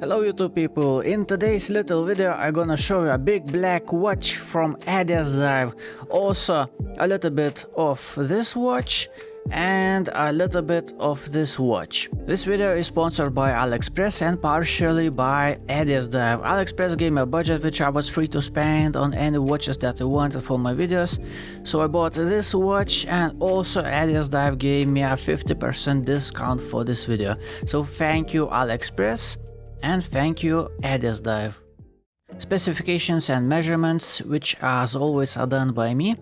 Hello YouTube people, in today's little video I'm gonna show you a big black watch from Addiesdive, also a little bit of this watch and a little bit of this watch. This video is sponsored by AliExpress and partially by Addiesdive. AliExpress gave me a budget which I was free to spend on any watches that I wanted for my videos, so I bought this watch, and also Addiesdive gave me a 50% discount for this video. So thank you AliExpress. And thank you Addiesdive. Specifications and measurements, which as always are done by me.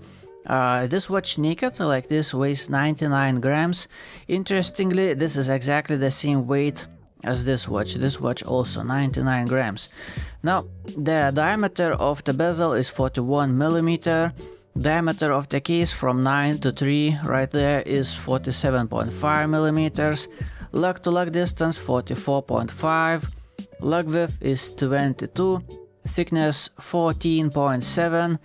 This watch naked like this weighs 99 grams. Interestingly, this is exactly the same weight as this watch. This watch also 99 grams. Now, the diameter of the bezel is 41 millimeter. Diameter of the case from 9 to 3 right there is 47.5 millimeters. Lug to lug distance 44.5. Lug width is 22, thickness 14.7.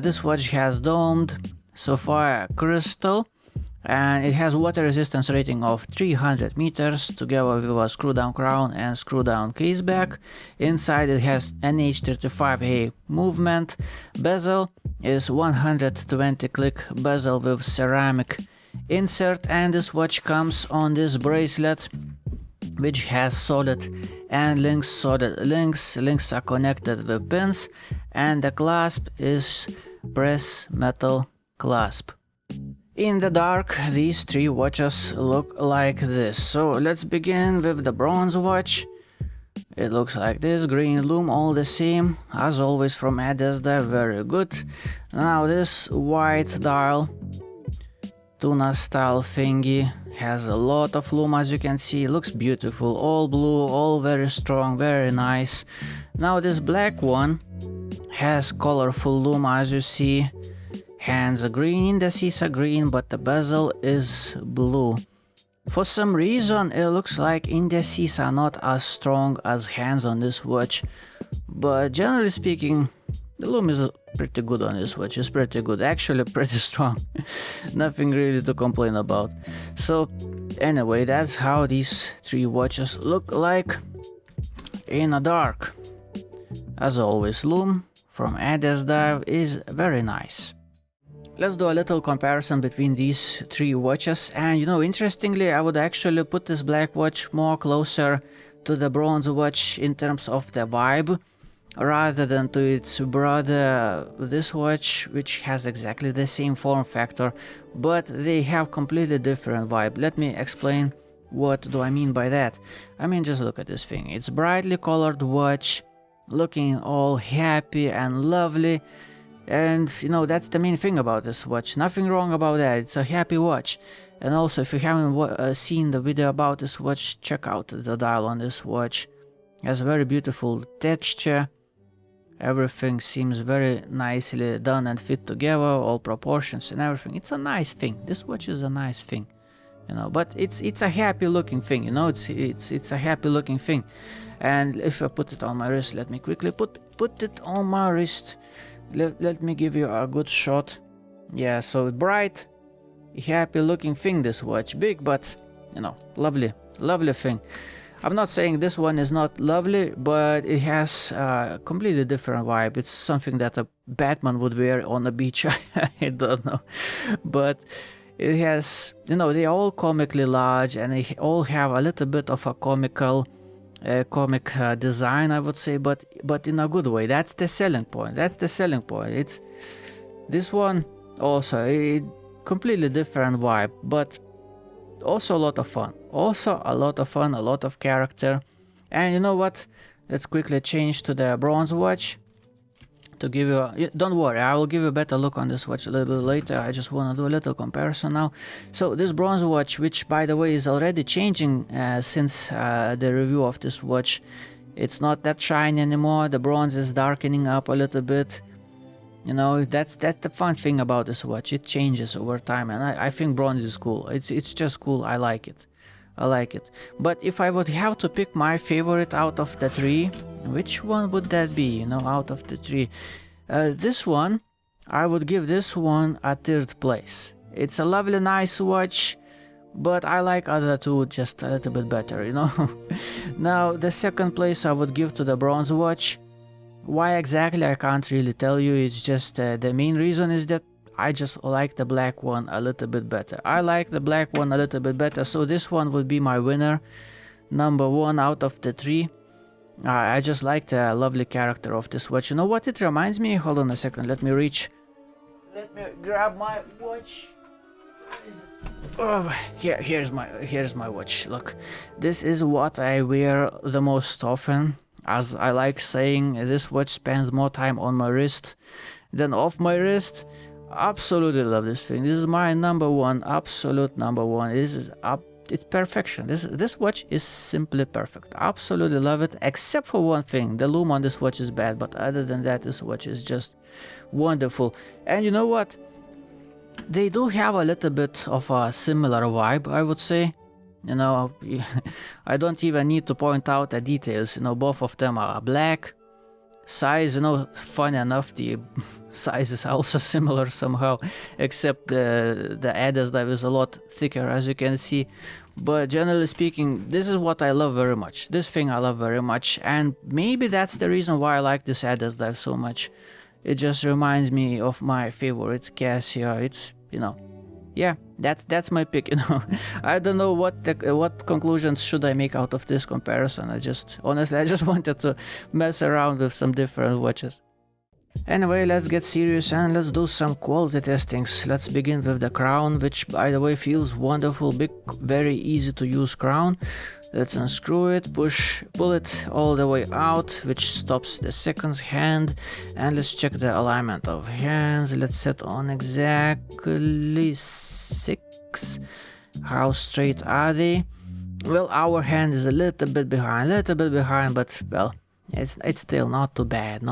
This watch has domed sapphire crystal, and it has water resistance rating of 300 meters together with a screw down crown and screw down case back. Inside it has NH35A movement. Bezel is 120 click bezel with ceramic insert, and this watch comes on this bracelet which has solid and links. Solid links are connected with pins, and the clasp is press metal clasp. In the dark, these three watches look like this. So let's begin with the bronze watch. It looks like this, green Lume, all the same, as always from Addiesdive, very good. Now this white dial, tuna style thingy, has a lot of lume, as you can see. Looks beautiful, all blue, all very strong, very nice. Now this black one has colorful lume, as you see. Hands are green, indices are green, but the bezel is blue. For some reason it looks like indices are not as strong as hands on this watch, but generally speaking the lume is pretty good on this watch. It's pretty good, actually pretty strong. Nothing really to complain about. So anyway, that's how these three watches look like in the dark. As always, Lume from Addiesdive is very nice. Let's do a little comparison between these three watches, and interestingly, I would actually put this black watch more closer to the bronze watch in terms of the vibe, rather than to its brother, this watch, which has exactly the same form factor, but they have completely different vibe. Let me explain what do I mean by that. I mean, just look at this thing. It's brightly colored watch, looking all happy and lovely, and that's the main thing about this watch. Nothing wrong about that. It's a happy watch. And also, if you haven't seen the video about this watch, check out the dial on this watch. It has a very beautiful texture. Everything seems very nicely done and fit together, all proportions and everything. It's a nice thing. This watch is a nice thing, but it's a happy looking thing, it's a happy looking thing. And if I put it on my wrist, let me quickly put it on my wrist. Let me give you a good shot. Yeah, so bright, happy looking thing, this watch. Big, but lovely thing. I'm not saying this one is not lovely, but it has a completely different vibe. It's something that a Batman would wear on the beach. I don't know, but it has, they are all comically large, and they all have a little bit of a comic design, I would say, but in a good way. That's the selling point. It's this one also a completely different vibe, but also a lot of fun. A lot of character. And you know what? Let's quickly change to the bronze watch to give you don't worry, I will give you a better look on this watch a little bit later. I just want to do a little comparison now. So this bronze watch, which by the way is already changing since the review of this watch, it's not that shiny anymore. The bronze is darkening up a little bit. That's the fun thing about this watch. It changes over time, and I think bronze is cool. It's just cool. I like it. But if I would have to pick my favorite out of the three, which one would that be? Out of the three, this one, I would give this one a third place. It's a lovely, nice watch, but I like other two just a little bit better, you know. Now the second place I would give to the bronze watch. Why exactly I can't really tell you, it's just the main reason is that I just like the black one a little bit better. I like the black one a little bit better, so this one would be my winner, number one out of the three. I just like the lovely character of this watch. You know what it reminds me? Hold on a second, let me grab my watch. Oh, here's my watch. Look, this is what I wear the most often. As I like saying, this watch spends more time on my wrist than off my wrist. Absolutely love this thing. This is my number one, absolute number one. It's perfection. This watch is simply perfect. Absolutely love it, except for one thing. The lume on this watch is bad, but other than that, this watch is just wonderful. And you know what? They do have a little bit of a similar vibe, I would say. You know, I don't even need to point out the details. You know, both of them are black. Size, you know, funny enough, the size is also similar somehow, except the Addiesdive is a lot thicker, as you can see. But generally speaking, this is what I love very much. This thing I love very much, and maybe that's the reason why I like this Addiesdive so much. It just reminds me of my favorite Casio. It's, you know, yeah, that's my pick, you know. I don't know what conclusions should I make out of this comparison. Honestly, I just wanted to mess around with some different watches. Anyway, let's get serious and let's do some quality testings. Let's begin with the crown, which by the way feels wonderful, big, very easy to use crown. Let's unscrew it, pull it all the way out, which stops the second hand, and let's check the alignment of hands. Let's set on exactly 6. How straight are they? Well, our hand is a little bit behind, but well, it's still not too bad,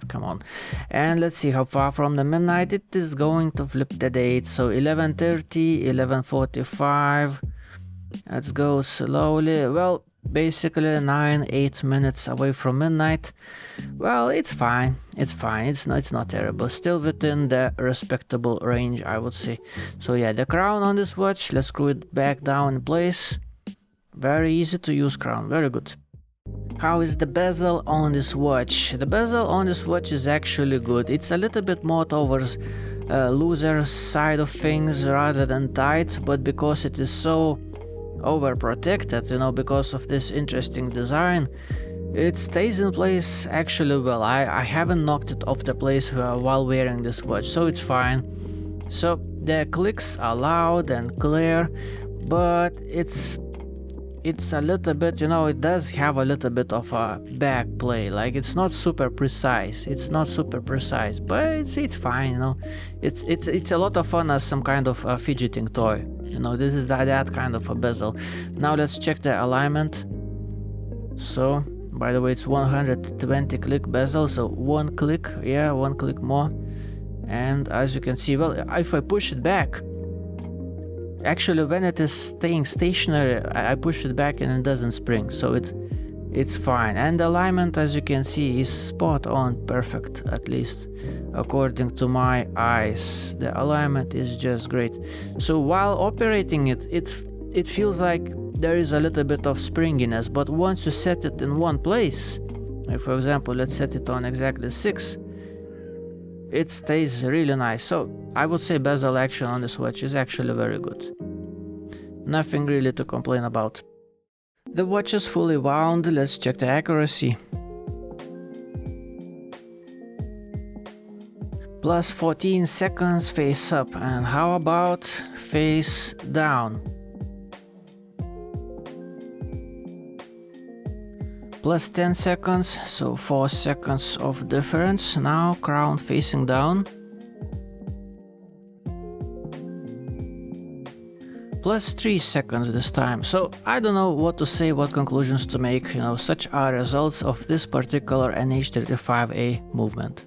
come on. And let's see how far from the midnight it is going to flip the date. So 11:30, 11:45. Let's go slowly. Well, basically 9-8 minutes away from midnight. Well, it's fine. It's not terrible. Still within the respectable range, I would say. So yeah, the crown on this watch, let's screw it back down in place. Very easy to use crown, very good. How is the bezel on this watch? The bezel on this watch is actually good. It's a little bit more towards looser side of things rather than tight, but because it is so overprotected, you know, because of this interesting design, it stays in place actually well. I haven't knocked it off the place while wearing this watch, so it's fine. So the clicks are loud and clear, but it's a little bit, you know, it does have a little bit of a back play. Like, it's not super precise, but it's fine, you know. It's a lot of fun as some kind of a fidgeting toy, you know. This is that kind of a bezel. Now let's check the alignment. So by the way, it's 120 click bezel, so one click more. And as you can see, well, if I push it back, actually, when it is staying stationary, I push it back and it doesn't spring, so it's fine. And the alignment, as you can see, is spot on, perfect, at least according to my eyes. The alignment is just great. So while operating it feels like there is a little bit of springiness, but once you set it in one place, like for example, let's set it on exactly 6, it stays really nice. So I would say bezel action on this watch is actually very good. Nothing really to complain about. The watch is fully wound. Let's check the accuracy. Plus 14 seconds face up, and how about face down? Plus 10 seconds, so 4 seconds of difference. Now crown facing down. Plus 3 seconds this time. So I don't know what to say, what conclusions to make, you know, such are results of this particular MY-H5B movement.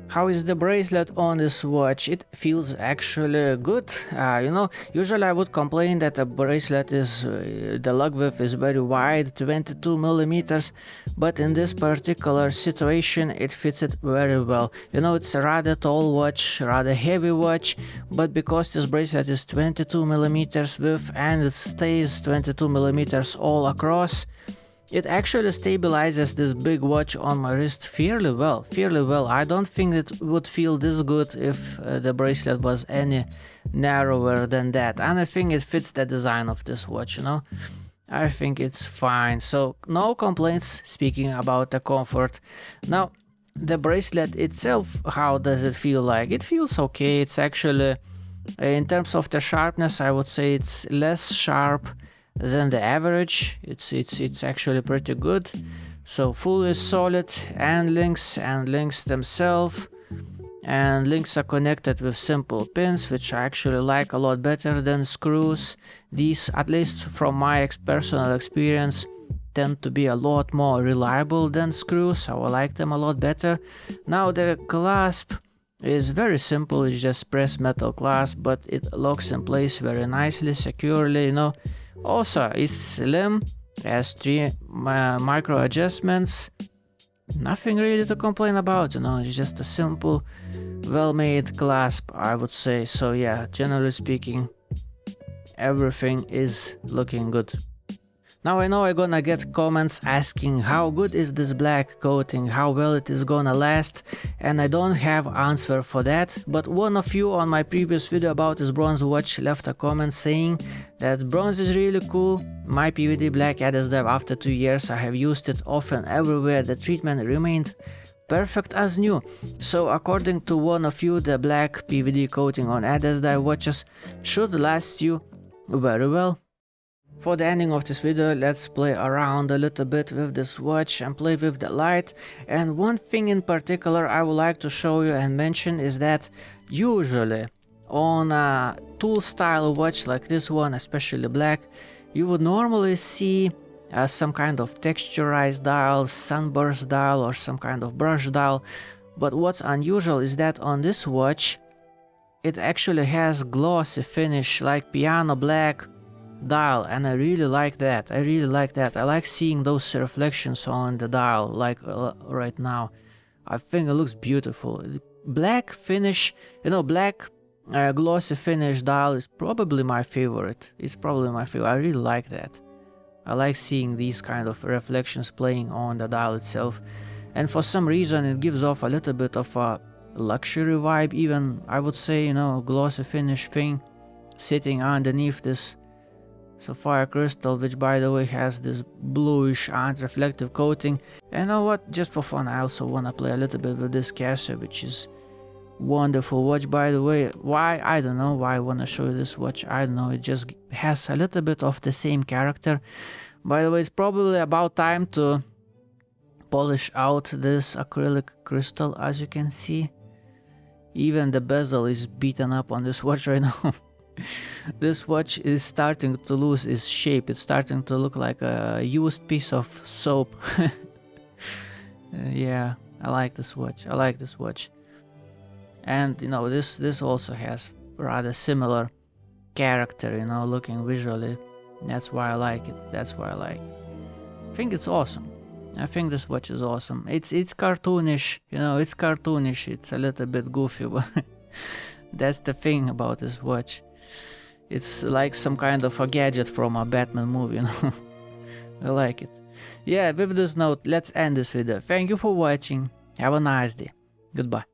How is the bracelet on this watch? It feels actually good. You know, usually I would complain that a bracelet is the lug width is very wide, 22 millimeters, but in this particular situation it fits it very well. You know, it's a rather tall watch, rather heavy watch, but because this bracelet is 22 millimeters width and it stays 22 millimeters all across, it actually stabilizes this big watch on my wrist fairly well, I don't think it would feel this good if the bracelet was any narrower than that, and I think it fits the design of this watch, you know. I think it's fine, so no complaints speaking about the comfort. Now, the bracelet itself, how does it feel like? It feels okay. It's actually, in terms of the sharpness, I would say it's less sharp than the average. It's actually pretty good. So fully solid and links themselves, and links are connected with simple pins, which I actually like a lot better than screws. These, at least from my personal experience, tend to be a lot more reliable than screws, so I like them a lot better. Now the clasp is very simple, it's just pressed metal clasp, but it locks in place very nicely, securely, you know. Also, it's slim, has 3 micro adjustments. Nothing really to complain about, you know, it's just a simple, well-made clasp, I would say. So yeah, generally speaking, everything is looking good. Now I know I'm gonna get comments asking how good is this black coating, how well it is gonna last, and I don't have answer for that, but one of you on my previous video about this bronze watch left a comment saying that bronze is really cool. My PVD black Addiesdive, after 2 years I have used it often everywhere, the treatment remained perfect as new. So according to one of you, the black PVD coating on Addiesdive watches should last you very well. For the ending of this video, let's play around a little bit with this watch and play with the light. And one thing in particular I would like to show you and mention is that usually on a tool style watch like this one, especially black, you would normally see some kind of texturized dial, sunburst dial, or some kind of brush dial. But what's unusual is that on this watch it actually has glossy finish like piano black dial, and I really like that. I like seeing those reflections on the dial, like right now. I think it looks beautiful. Black finish, you know, black glossy finish dial is probably my favorite. I really like that. I like seeing these kind of reflections playing on the dial itself, and for some reason it gives off a little bit of a luxury vibe, even I would say, you know, glossy finish thing sitting underneath this sapphire crystal, which by the way has this bluish anti-reflective coating. And you know what, just for fun I also wanna play a little bit with this Casio, which is wonderful watch by the way. Why? I don't know why I wanna show you this watch, I don't know, it just has a little bit of the same character. By the way, it's probably about time to polish out this acrylic crystal. As you can see, even the bezel is beaten up on this watch right now. This watch is starting to lose its shape. It's starting to look like a used piece of soap. Yeah, I like this watch. And you know, this also has rather similar character, you know, looking visually. That's why I like it. I think it's awesome. I think this watch is awesome. It's cartoonish, you know, it's a little bit goofy, but that's the thing about this watch. It's like some kind of a gadget from a Batman movie, you know. I like it. Yeah, with this note, let's end this video. Thank you for watching. Have a nice day. Goodbye.